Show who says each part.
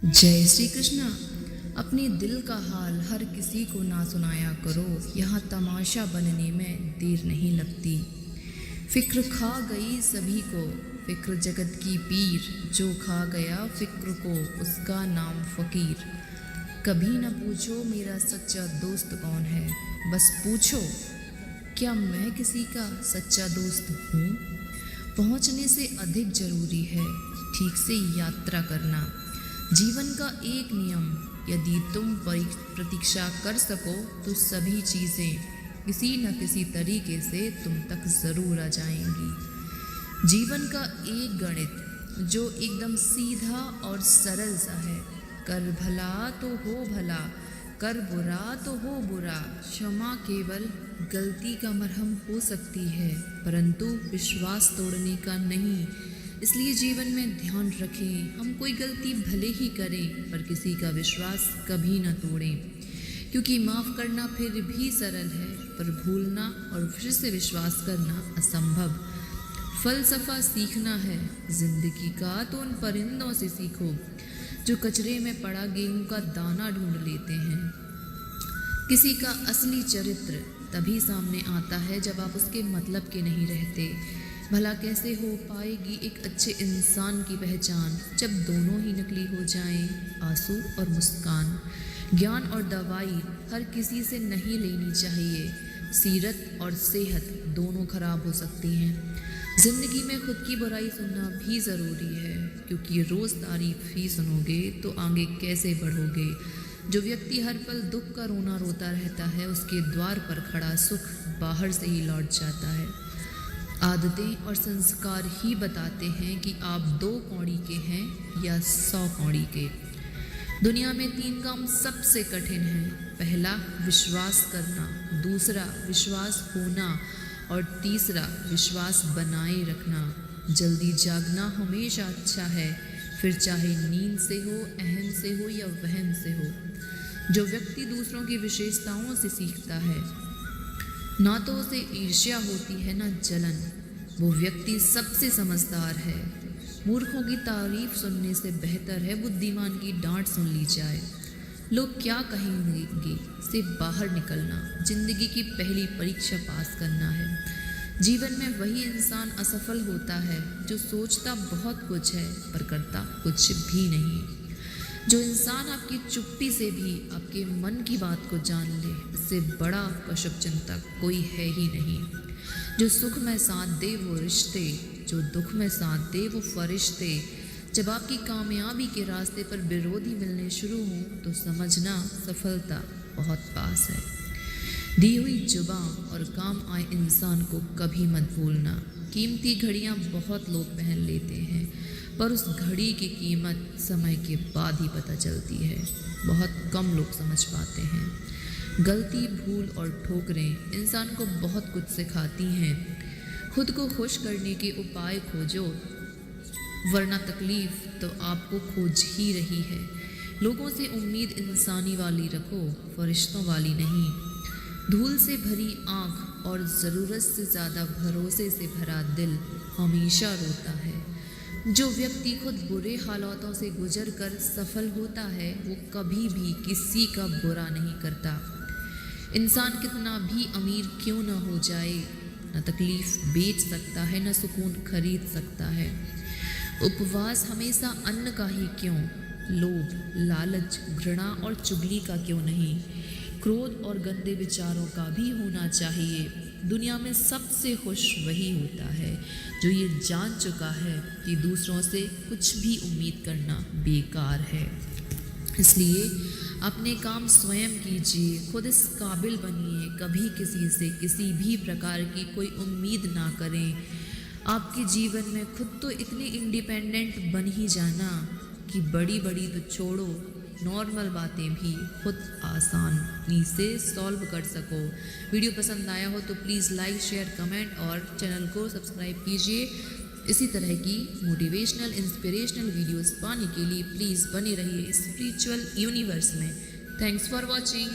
Speaker 1: जय श्री कृष्णा। अपने दिल का हाल हर किसी को ना सुनाया करो, यहाँ तमाशा बनने में देर नहीं लगती। फिक्र खा गई सभी को, फिक्र जगत की पीर, जो खा गया फिक्र को उसका नाम फ़कीर। कभी न पूछो मेरा सच्चा दोस्त कौन है, बस पूछो क्या मैं किसी का सच्चा दोस्त हूँ। पहुँचने से अधिक ज़रूरी है ठीक से यात्रा करना। जीवन का एक नियम, यदि तुम प्रतीक्षा कर सको तो सभी चीज़ें किसी न किसी तरीके से तुम तक ज़रूर आ जाएंगी। जीवन का एक गणित जो एकदम सीधा और सरल सा है, कर भला तो हो भला, कर बुरा तो हो बुरा। क्षमा केवल गलती का मरहम हो सकती है, परंतु विश्वास तोड़ने का नहीं। इसलिए जीवन में ध्यान रखें, हम कोई गलती भले ही करें पर किसी का विश्वास कभी न तोड़ें, क्योंकि माफ़ करना फिर भी सरल है पर भूलना और फिर से विश्वास करना असंभव। फ़लसफ़ा सीखना है ज़िंदगी का तो उन परिंदों से सीखो जो कचरे में पड़ा गेहूं का दाना ढूंढ लेते हैं। किसी का असली चरित्र तभी सामने आता है जब आप उसके मतलब के नहीं रहते। भला कैसे हो पाएगी एक अच्छे इंसान की पहचान जब दोनों ही नकली हो जाएं, आंसू और मुस्कान। ज्ञान और दवाई हर किसी से नहीं लेनी चाहिए, सीरत और सेहत दोनों खराब हो सकती हैं। ज़िंदगी में खुद की बुराई सुनना भी ज़रूरी है, क्योंकि रोज़ तारीफ ही सुनोगे तो आगे कैसे बढ़ोगे। जो व्यक्ति हर पल दुख का रोना रोता रहता है, उसके द्वार पर खड़ा सुख बाहर से ही लौट जाता है। आदतें और संस्कार ही बताते हैं कि आप 2 कौड़ी के हैं या 100 कौड़ी के। दुनिया में 3 काम सबसे कठिन हैं। पहला विश्वास करना, दूसरा विश्वास होना और तीसरा विश्वास बनाए रखना। जल्दी जागना हमेशा अच्छा है, फिर चाहे नींद से हो, अहम से हो या वहम से हो। जो व्यक्ति दूसरों की विशेषताओं से सीखता है, ना तो उसे ईर्ष्या होती है ना जलन, वो व्यक्ति सबसे समझदार है। मूर्खों की तारीफ सुनने से बेहतर है बुद्धिमान की डांट सुन ली जाए। लोग क्या कहेंगे से बाहर निकलना जिंदगी की पहली परीक्षा पास करना है। जीवन में वही इंसान असफल होता है जो सोचता बहुत कुछ है पर करता कुछ भी नहीं। जो इंसान आपकी चुप्पी से भी आपके मन की बात को जान ले, इससे बड़ा आपका शुभचिंतक कोई है ही नहीं। जो सुख में साथ दे वो रिश्ते, जो दुख में साथ दे वो फरिश्ते। जब आपकी कामयाबी के रास्ते पर विरोधी मिलने शुरू हों तो समझना सफलता बहुत पास है। दी हुई जुबां और काम आए इंसान को कभी मत भूलना। कीमती घड़ियां बहुत लोग पहन लेते हैं, पर उस घड़ी की कीमत समय के बाद ही पता चलती है। बहुत कम लोग समझ पाते हैं। गलती, भूल और ठोकरें इंसान को बहुत कुछ सिखाती हैं। खुद को खुश करने के उपाय खोजो, वरना तकलीफ़ तो आपको खोज ही रही है। लोगों से उम्मीद इंसानी वाली रखो, फरिश्तों वाली नहीं। धूल से भरी आँख और ज़रूरत से ज़्यादा भरोसे से भरा दिल हमेशा रोता है। जो व्यक्ति खुद बुरे हालातों से गुजर कर सफल होता है, वो कभी भी किसी का बुरा नहीं करता। इंसान कितना भी अमीर क्यों न हो जाए, न तकलीफ़ बेच सकता है न सुकून खरीद सकता है। उपवास हमेशा अन्न का ही क्यों, लोभ, लालच, घृणा और चुगली का क्यों नहीं। क्रोध और गंदे विचारों का भी होना चाहिए। दुनिया में सबसे खुश वही होता है जो ये जान चुका है कि दूसरों से कुछ भी उम्मीद करना बेकार है। इसलिए अपने काम स्वयं कीजिए, खुद इस काबिल बनिए, कभी किसी से किसी भी प्रकार की कोई उम्मीद ना करें। आपके जीवन में खुद तो इतने इंडिपेंडेंट बन ही जाना कि बड़ी बड़ी तो छोड़ो, नॉर्मल बातें भी खुद आसानी से सॉल्व कर सको। वीडियो पसंद आया हो तो प्लीज़ लाइक, शेयर, कमेंट और चैनल को सब्सक्राइब कीजिए। इसी तरह की मोटिवेशनल, इंस्पिरेशनल वीडियोस पाने के लिए प्लीज़ बने रहिए स्पिरिचुअल यूनिवर्स में। Thanks for watching.